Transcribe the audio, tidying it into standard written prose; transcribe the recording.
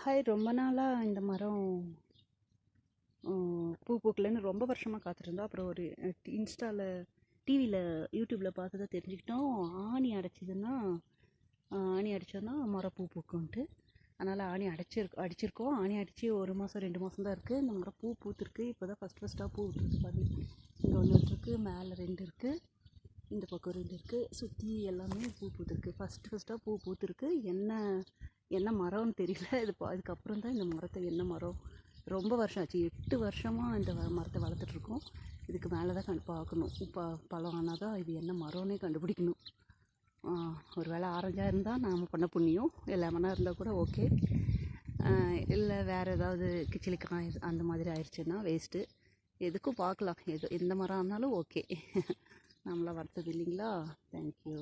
Hi, ரொம்ப நாளாக இந்த மரம் பூ பூக்கலைன்னு ரொம்ப வருஷமாக காத்திருந்தோம். அப்புறம் ஒரு இன்ஸ்டாவில் டிவியில் யூடியூப்பில் பார்த்து தான் தெரிஞ்சுக்கிட்டோம். ஆணி அடித்தோன்னா மரம் பூ பூக்கும்ன்ட்டு. அதனால் ஆணி அடிச்சிருக்கோம். ஆணி அடித்து 1 மாதம் 2 மாதம் தான் இருக்குது. இந்த மரம் பூ பூத்துருக்கு. இப்போ தான் ஃபஸ்ட்டாக பூ விட்டுருக்கு. பாதி இங்கே 1 விட்டுருக்கு, மேலே 2 இருக்குது, இந்த பக்கம் 2 இருக்குது. சுற்றி எல்லாமே பூ பூத்துருக்கு. ஃபஸ்ட்டாக பூ பூத்துருக்கு. என்ன மரம்னு தெரியல. இதுக்கப்புறம் தான் இந்த மரத்தை என்ன மரம், ரொம்ப வருஷம் ஆச்சு. 8 வருஷமாக இந்த மரத்தை வளர்த்துட்ருக்கோம். இதுக்கு மேலே தான் பார்க்கணும். இப்போ பழம் ஆனால் தான் இது என்ன மரம்னே கண்டுபிடிக்கணும். ஒரு வேளை ஆரஞ்சாக இருந்தால் நாம் பண்ண புண்ணியம், லெமனாக இருந்தால் கூட ஓகே. இல்லை வேறு ஏதாவது கிச்சிலிக்காய் அந்த மாதிரி ஆயிடுச்சுன்னா வேஸ்ட்டு. எதுக்கும் பார்க்கலாம். எந்த மரம் ஆனாலும் ஓகே. நம்மளாம் வளர்த்தது இல்லைங்களா. தேங்க்யூ.